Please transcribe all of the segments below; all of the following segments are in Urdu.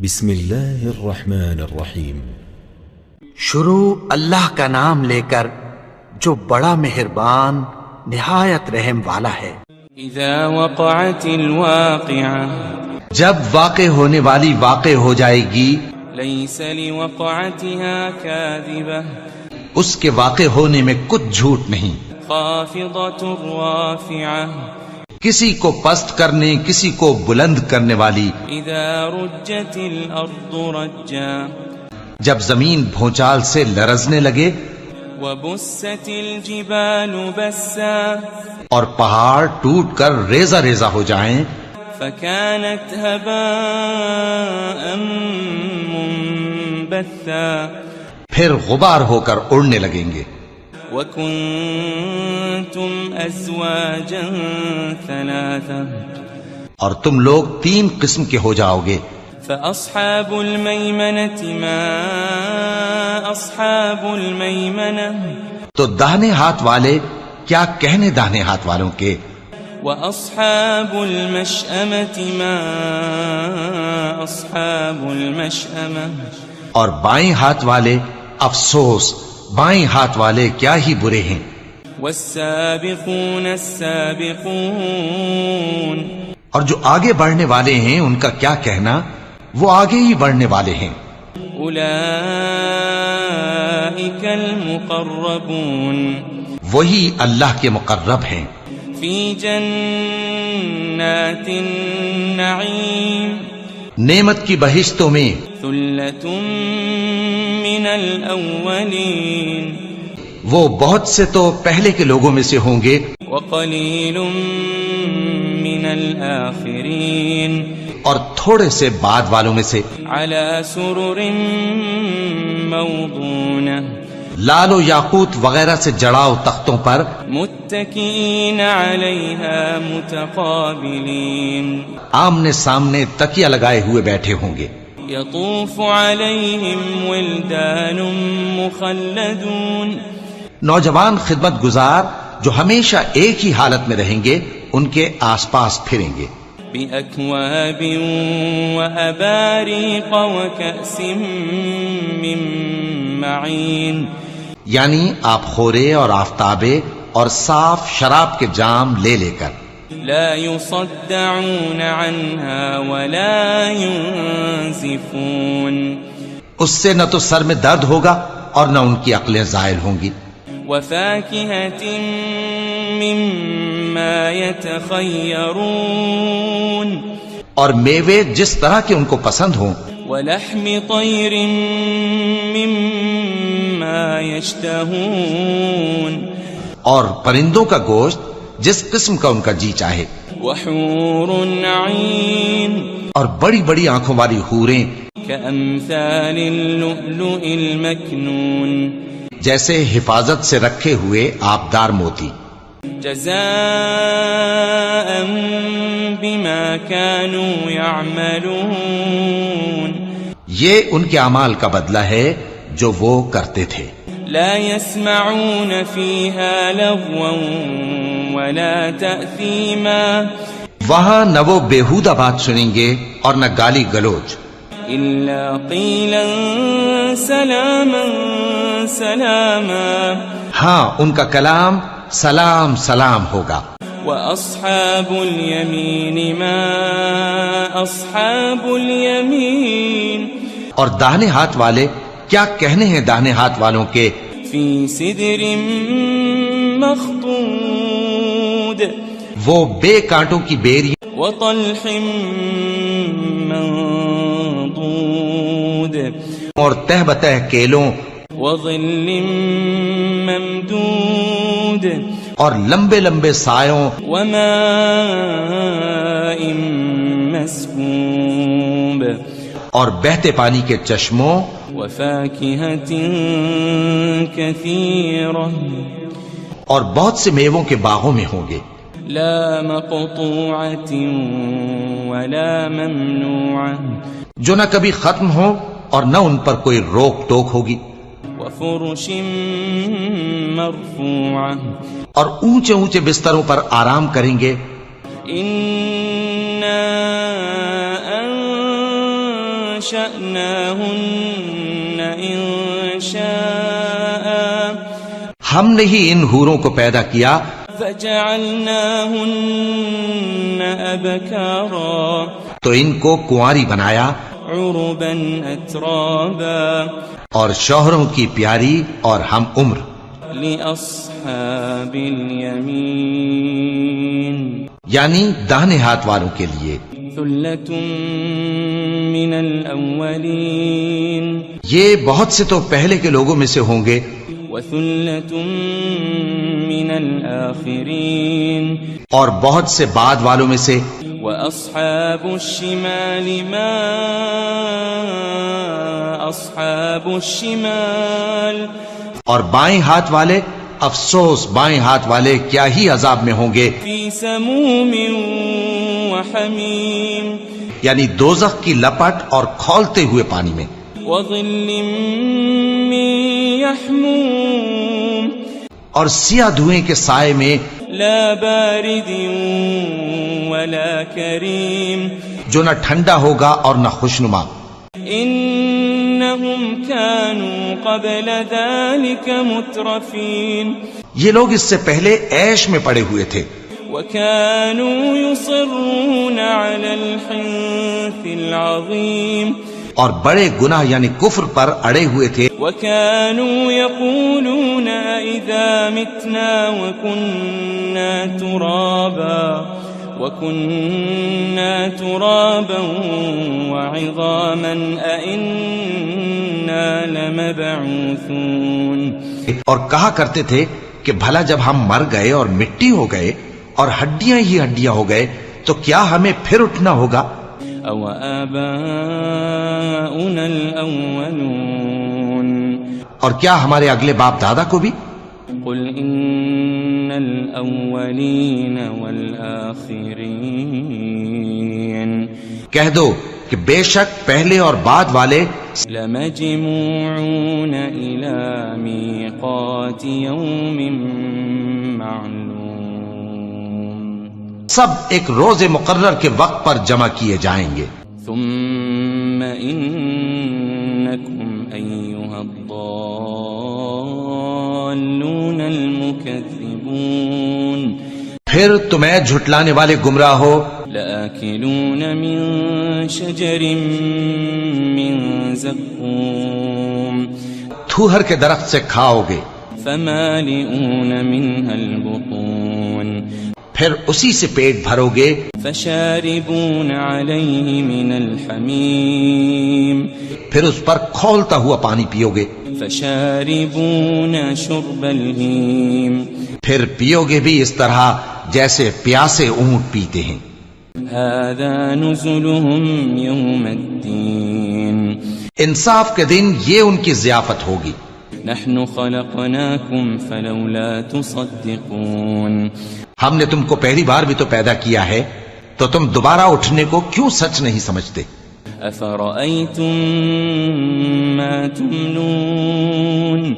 بسم اللہ الرحمن الرحیم۔ شروع اللہ کا نام لے کر جو بڑا مہربان نہایت رحم والا ہے۔ اذا وقعت الواقعہ، جب واقع ہونے والی واقع ہو جائے گی، لیس لوقعتها کاذبہ، اس کے واقع ہونے میں کچھ جھوٹ نہیں، خافضۃ رافعہ، کسی کو پست کرنے کسی کو بلند کرنے والی۔ اذا رجت الارض رجا، جب زمین بھونچال سے لرزنے لگے، وبست الجبال بسا، اور پہاڑ ٹوٹ کر ریزہ ریزہ ہو جائیں، فكانت هباء منبثا، پھر غبار ہو کر اڑنے لگیں گے۔ وكنتم ازواجا ثلاثا، اور تم لوگ 3 قسم کے ہو جاؤ گے۔ فأصحاب الميمنة ما أصحاب الميمنة، تو داہنے ہاتھ والے کیا کہنے داہنے ہاتھ والوں کے، وأصحاب المشأمة ما أصحاب المشأمة، اور بائیں ہاتھ والے افسوس بائیں ہاتھ والے کیا ہی برے ہیں۔ والسابقون السابقون، اور جو آگے بڑھنے والے ہیں ان کا کیا کہنا، وہ آگے ہی بڑھنے والے ہیں۔ أولئك المقربون، وہی اللہ کے مقرب ہیں، في جنات النعيم، نعمت کی بہشتوں میں۔ ثلة من الأولين، وہ بہت سے تو پہلے کے لوگوں میں سے ہوں گے، وقليل من الآخرين، اور تھوڑے سے بعد والوں میں سے۔ على سرر موضونة، لال و یاقوت وغیرہ سے جڑاؤ تختوں پر، متكئين عليها متقابلين، آمنے سامنے تکیہ لگائے ہوئے بیٹھے ہوں گے۔ يطوف عليهم ولدان مخلدون، نوجوان خدمت گزار جو ہمیشہ ایک ہی حالت میں رہیں گے ان کے آس پاس پھریں گے۔ بأكواب وأباريق وكأس من معين، یعنی آپ خورے اور آفتابے اور صاف شراب کے جام لے لے کر۔ لا يصدعون عنها ولا ينزفون، اس سے نہ تو سر میں درد ہوگا اور نہ ان کی عقلیں زائل ہوں گی۔ وفاكهة مما يتخيرون، اور میوے جس طرح کے ان کو پسند ہوں، ولحم طير مما يشتهون، اور پرندوں کا گوشت جس قسم کا ان کا جی چاہے، وحور عين، اور بڑی بڑی آنکھوں والی حوریں كأمثال اللؤلؤ المكنون، جیسے حفاظت سے رکھے ہوئے آبدار موتی۔ جزاء بما كانوا يعملون، یہ ان کے اعمال کا بدلہ ہے جو وہ کرتے تھے۔ لا يسمعون فيها لغوا ولا تأثيما، وہاں نہ وہ بیہودہ بات سنیں گے اور نہ گالی گلوچ، إلا قيلا سلاما سلاما، ہاں ان کا کلام سلام سلام ہوگا۔ وأصحاب اليمين ما أصحاب اليمين، اور داہنے ہاتھ والے کیا کہنے ہیں داہنے ہاتھ والوں کے، في سدر مخضود، وہ بے کانٹوں کی بیری وطلح منضود، اور تہ بتہ کیلوں وظل ممدود، اور لمبے لمبے سایوں وماء مسكوب، اور بہتے پانی کے چشموں، وفاكهة كثيرة، اور بہت سے میووں کے باغوں میں ہوں گے، لا مقطوعة ولا ممنوعة، جو نہ کبھی ختم ہو اور نہ ان پر کوئی روک ٹوک ہوگی، وفرش مرفوعة، اور اونچے اونچے بستروں پر آرام کریں گے۔ أنشأناهن إنشاء ہم نے ہی ان حوروں کو پیدا کیا فجعلناهن أبكارا تو ان کو کنواری بنایا عربا أترابا اور شوہروں کی پیاری اور ہم عمر لأصحاب اليمين یعنی داہنے ہاتھ والوں کے لیے ثلة من الأولين یہ بہت سے تو پہلے کے لوگوں میں سے ہوں گے وثلة من الآخرين اور بہت سے بعد والوں میں سے وأصحاب الشمال ما أصحاب الشمال اور بائیں ہاتھ والے افسوس بائیں ہاتھ والے کیا ہی عذاب میں ہوں گے في سموم وحميم یعنی دوزخ کی لپٹ اور کھولتے ہوئے پانی میں وظل من يحموم اور سیاہ دھوئیں کے سائے میں لا بارد ولا كريم جو نہ ٹھنڈا ہوگا اور نہ خوشنما إنهم كانوا قبل ذلك مترفين یہ لوگ اس سے پہلے عیش میں پڑے ہوئے تھے وكانوا يصرون على الحنث العظيم اور بڑے گناہ یعنی کفر پر اڑے ہوئے تھے وكانوا يقولون إذا متنا وكنا ترابا وعظاما أئنا لمبعوثون اور کہا کرتے تھے کہ بھلا جب ہم مر گئے اور مٹی ہو گئے اور ہڈیاں ہی ہڈیاں ہو گئے تو کیا ہمیں پھر اٹھنا ہوگا أو آباؤنا الأولون اور کیا ہمارے اگلے باپ دادا کو بھی قل إن الأولين والآخرين کہہ دو کہ بے شک پہلے اور بعد والے لمجموعون إلى ميقات يوم معلوم سب ایک روز مقرر کے وقت پر جمع کیے جائیں گے ثم إنكم أيها الضالون المكذبون پھر تمہیں جھٹلانے والے گمراہ ہو لآكلون من شجر من زقوم تھوہر کے درخت سے کھاؤ گے فمالئون منها البطون پھر اسی سے پیٹ بھرو گے فشاربون عليه من الحميم پھر اس پر کھولتا ہوا پانی پیو گے فشاربون شرب الهيم پھر پیو گے بھی اس طرح جیسے پیاسے اونٹ پیتے ہیں هذا نزلهم يوم الدين انصاف کے دن یہ ان کی ضیافت ہوگی نحن خلقناكم فلولا تصدقون ہم نے تم کو پہلی بار بھی تو پیدا کیا ہے تو تم دوبارہ اٹھنے کو کیوں سچ نہیں سمجھتے أفرأيتم ما تمنون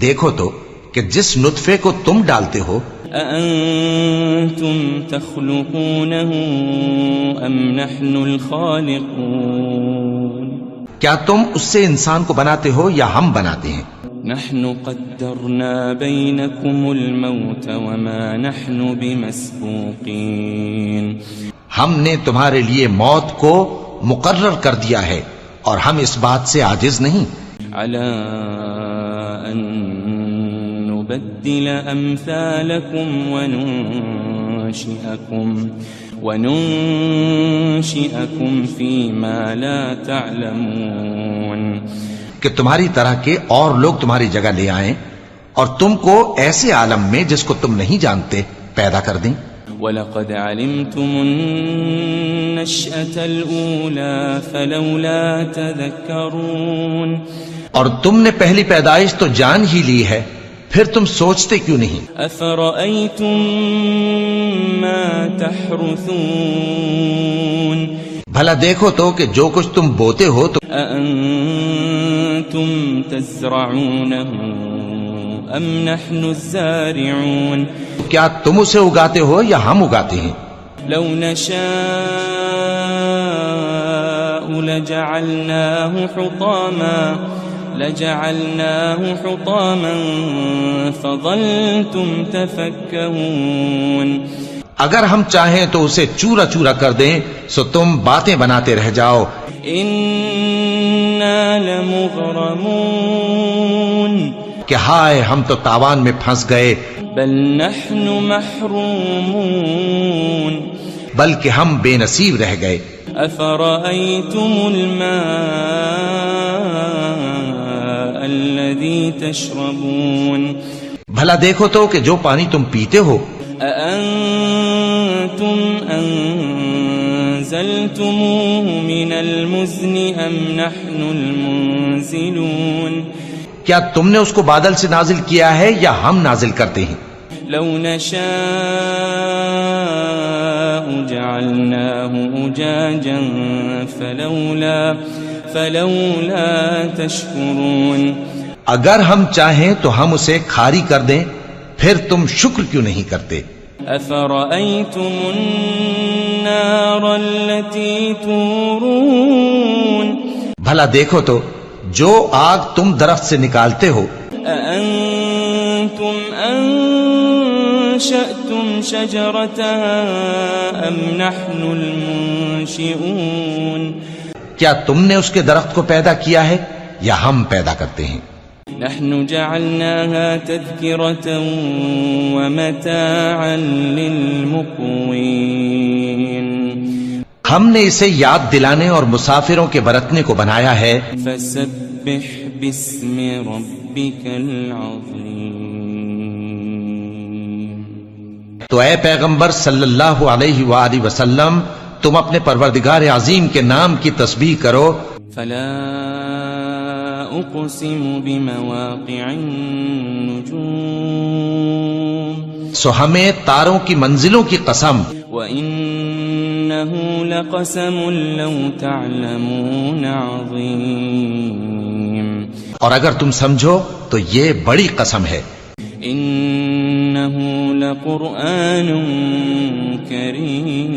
دیکھو تو کہ جس نطفے کو تم ڈالتے ہو أأنتم تخلقونه أم نحن الخالقون کیا تم اس سے انسان کو بناتے ہو یا ہم بناتے ہیں نحن قدرنا بينكم الموت وما نحن بمسبوقين ہم نے تمہارے لیے موت کو مقرر کر دیا ہے اور ہم اس بات سے عاجز نہیں على أن نبدل أمثالكم وننشئكم فيما لا تعلمون کہ تمہاری طرح کے اور لوگ تمہاری جگہ لے آئیں اور تم کو ایسے عالم میں جس کو تم نہیں جانتے پیدا کر دیں وَلَقَدْ عَلِمْتُمُ النَّشْأَةَ الْأُولَى فَلَوْلَا تَذَكَّرُونَ اور تم نے پہلی پیدائش تو جان ہی لی ہے پھر تم سوچتے کیوں نہیں أَفَرَأَيْتُم مَّا تَحْرُثُونَ بھلا دیکھو تو کہ جو کچھ تم بوتے ہو تو أَأَنتُمْ تَزْرَعُونَهُ أَمْ نَحْنُ الزَّارِعُونَ کیا تم اسے اگاتے ہو یا ہم اگاتے ہیں لو نشاء لجعلناه حطاما فظلتم تفكهون. اگر ہم چاہیں تو اسے چورا چورا کر دیں سو تم باتیں بناتے رہ جاؤ. انا لمغرمون. کہ ہائے ہم تو تاوان میں پھنس گئے. بل نحن محرومون. بلکہ ہم بے نصیب رہ گئے. افرأيتم الماء الذي تشربون. بھلا دیکھو تو کہ جو پانی تم پیتے ہو. أأنتم أنزلتموه من المزن أم نحن المنزلون. کیا تم نے اس کو بادل سے نازل کیا ہے یا ہم نازل کرتے ہیں؟ لو نشاء جعلناه أجاجا فلولا تشكرون. اگر ہم چاہیں تو ہم اسے کھاری کر دیں پھر تم شکر کیوں نہیں کرتے؟ أفرأيتم النار التي تورون. بھلا دیکھو تو جو آگ تم درخت سے نکالتے ہو. أأنتم أنشأتم شجرتها أم نحن المنشئون. کیا تم نے اس کے درخت کو پیدا کیا ہے یا ہم پیدا کرتے ہیں؟ نحن جعلناها تذكرة ومتاعا للمقوين. ہم نے اسے یاد دلانے اور مسافروں کے برتنے کو بنایا ہے. فسبح باسم ربك العظيم. تو اے پیغمبر صلی اللہ علیہ وآلہ وسلم تم اپنے پروردگار عظیم کے نام کی تسبیح کرو. فلا اقسم بمواقع النجوم. سو ہمیں تاروں کی منزلوں کی قسم. وَإِنَّهُ لَقَسَمٌ لَوْ تَعْلَمُونَ عَظِيمٌ. اور اگر تم سمجھو تو یہ بڑی قسم ہے. إِنَّهُ لَقُرْآنٌ كَرِيمٌ.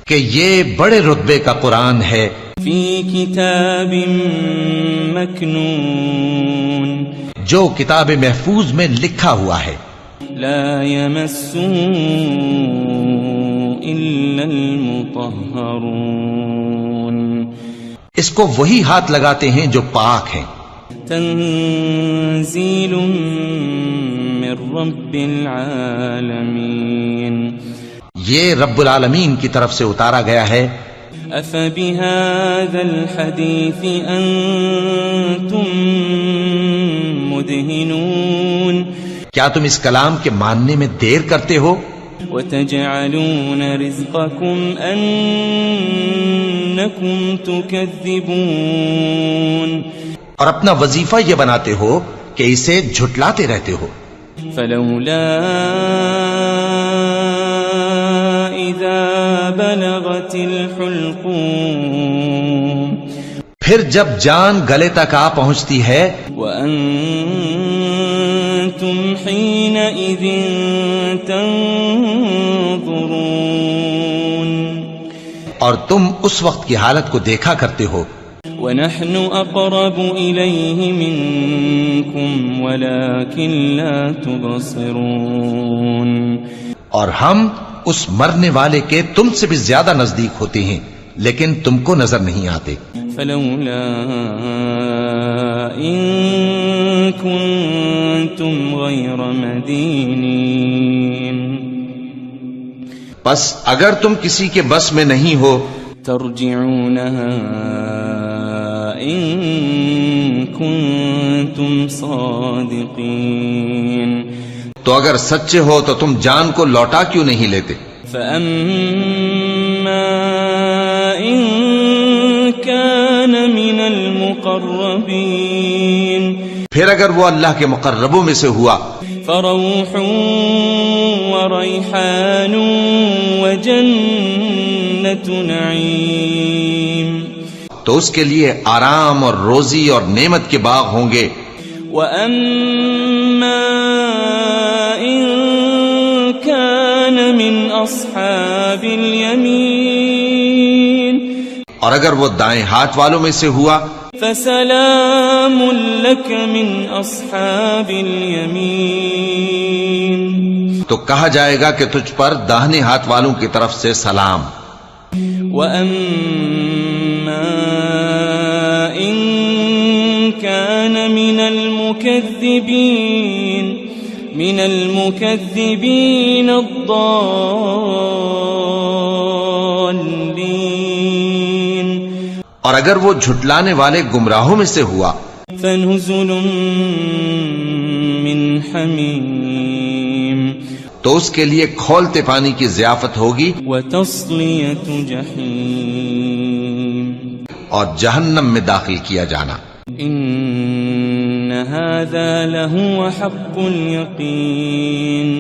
کہ یہ بڑے رتبے کا قرآن ہے. فِي كِتَابٍ مَكْنُونٍ. جو کتاب محفوظ میں لکھا ہوا ہے. لا يمسه إلا المطهرون. اس کو وہی ہاتھ لگاتے ہیں جو پاک ہیں. تنزيل من رب العالمين. یہ رب العالمین کی طرف سے اتارا گیا ہے. أفبهذا الحديث أنتم مدهنون. کیا تم اس کلام کے ماننے میں دیر کرتے ہو؟ وتجعلون رزقكم أنكم تكذبون. اور اپنا وظیفہ یہ بناتے ہو کہ اسے جھٹلاتے رہتے ہو. فلولا إذا بلغت الحلقوم. پھر جب جان گلے تک آ پہنچتی ہے. وأنتم حينئذ تنظرون. اور تم اس وقت کی حالت کو دیکھا کرتے ہو. ونحن أقرب إليه منكم ولكن لا تبصرون. اور ہم اس مرنے والے کے تم سے بھی زیادہ نزدیک ہوتے ہیں لیکن تم کو نظر نہیں آتے. فلولا إن كنتم غير مدينين. بس اگر تم کسی کے بس میں نہیں ہو ترجعونها إن كنتم صادقين. تو اگر سچے ہو تو تم جان کو لوٹا کیوں نہیں لیتے؟ فأما إن كان من المقربين. پھر اگر وہ اللہ کے مقربوں میں سے ہوا فروح وريحان وجنة نعيم. تو اس کے لیے آرام اور روزی اور نعمت کے باغ ہوں گے. وَأَمَّا إِن كَانَ مِنْ أَصْحَابِ الْيَمِينِ. اور اگر وہ دائیں ہاتھ والوں میں سے ہوا فسلام لك من أصحاب اليمين تو کہا جائے گا کہ تجھ پر داہنے ہاتھ والوں کی طرف سے سلام. وأما إن كان من المكذبين الضالين اور اگر وہ جھٹلانے والے گمراہوں میں سے ہوا فنزل من حمیم تو اس کے لیے کھولتے پانی کی ضیافت ہوگی وتصلیۃ جحیم اور جہنم میں داخل کیا جانا. ان هذا لهو حق اليقین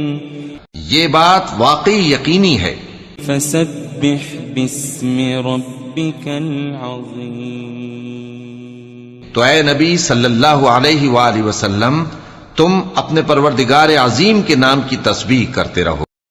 یہ بات واقعی یقینی ہے. فسبح باسم ربك العظیم تو اے نبی صلی اللہ علیہ وآلہ وسلم تم اپنے پروردگار عظیم کے نام کی تسبیح کرتے رہو.